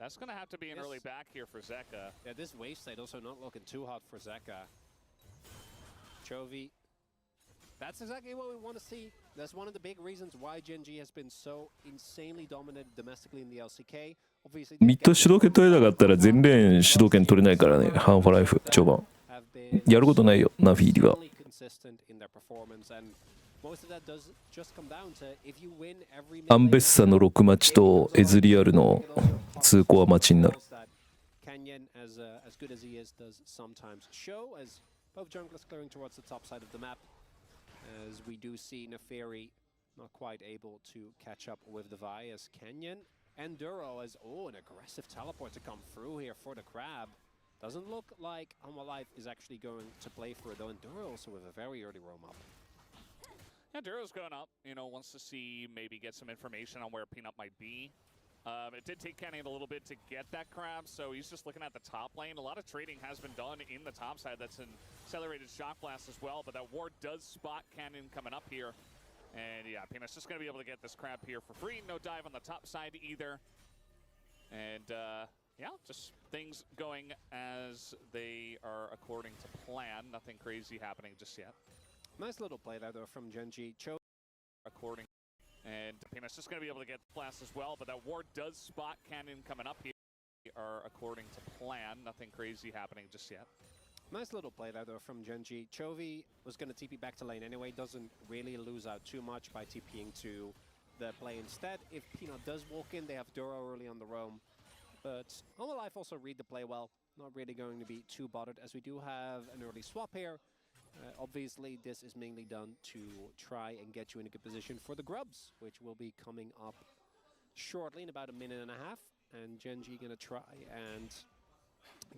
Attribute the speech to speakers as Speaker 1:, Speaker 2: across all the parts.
Speaker 1: That's going to have to be an early back here for Zeka.
Speaker 2: Yeah, this wave state also not looking too hot for Zeka. Chovy. That's exactly what we want to see. That's one of the big reasons why Gen G has been so insanely dominant domestically in the LCK. Obviously,
Speaker 3: ミッド主導権取れなかったら全レーン主導権取れないからね、ハーフライフ序盤。やることないよ、ナフィーリは。アンベッサの6待ちとエズリアルの2コア待ちになる。
Speaker 2: Katelynn, as good as he is, does sometimes show as both junglers clearing towards the top side of the map. As we do see Neferi not quite able to catch up with the Vi as Katelynn and Duro as, an aggressive teleport to come through here for the Crab. Doesn't look like Life is actually going to play for it though, and Duro also with a very early roam up.
Speaker 1: Yeah, Duro's going up, wants to see, maybe get some information on where Peanut might be. It did take Katelynn a little bit to get that Crab, so he's just looking at the top lane. A lot of trading has been done in the top side. That's an accelerated shock blast as well, but that ward does spot Katelynn coming up here. And yeah, Peanut's just going to be able to get this Crab here for free. No dive on the top side either. And yeah, just things going as they are according to plan. Nothing crazy happening just yet.
Speaker 2: Nice little play there though from Gen G.
Speaker 1: According. And Peanut's just going to be able to get the blast as well, but that ward does spot Katelynn coming up here. Are according to plan. Nothing crazy happening just yet.
Speaker 2: Nice little play there though from Gen G. Chovy was going to TP back to lane anyway. Doesn't really lose out too much by TPing to the play instead. If Peanut does walk in, they have Duro early on the roam. But Life also read the play well. Not really going to be too bothered as we do have an early swap here. Obviously, this is mainly done to try and get you in a good position for the Grubs, which will be coming up shortly in about a minute and a half. And Gen G going to try and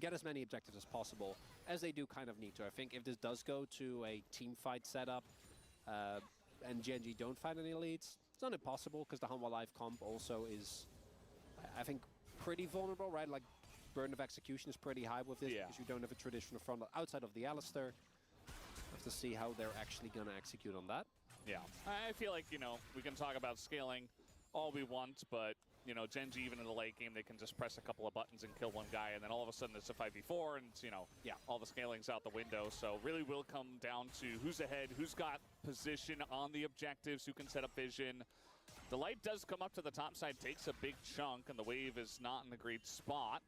Speaker 2: get as many objectives as possible, as they do kind of need to. I think if this does go to a team fight setup and Gen G don't find any leads, it's not impossible because the Hanwha Life comp also is, I think, pretty vulnerable, right? Like, burden of execution is pretty high with this because you don't have a traditional front outside of the Alistar. Have to see how they're actually going to execute on that.
Speaker 1: Yeah, I feel like, we can talk about scaling all we want, but, Gen G, even in the late game, they can just press a couple of buttons and kill one guy, and then all of a sudden it's a 5v4, and, all the scaling's out the window. So really will come down to who's ahead, who's got position on the objectives, who can set up vision. The light does come up to the top side, takes a big chunk, and the wave is not in a great spot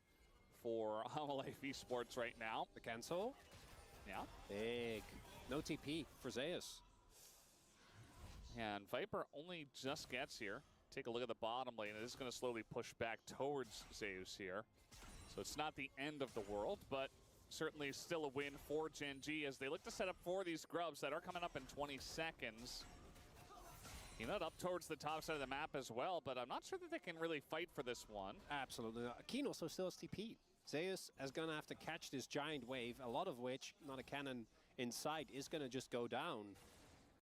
Speaker 1: for Life Esports right now.
Speaker 2: The cancel?
Speaker 1: Yeah.
Speaker 2: Big. No TP for Zeus.
Speaker 1: And Viper only just gets here. Take a look at the bottom lane. It is going to slowly push back towards Zeus here. So it's not the end of the world, but certainly still a win for Gen G as they look to set up for these Grubs that are coming up in 20 seconds. Up towards the top side of the map as well, but I'm not sure that they can really fight for this one.
Speaker 2: Absolutely. Keen also still has TP. Zeus is going to have to catch this giant wave, a lot of which, not a cannon inside, is going to just go down.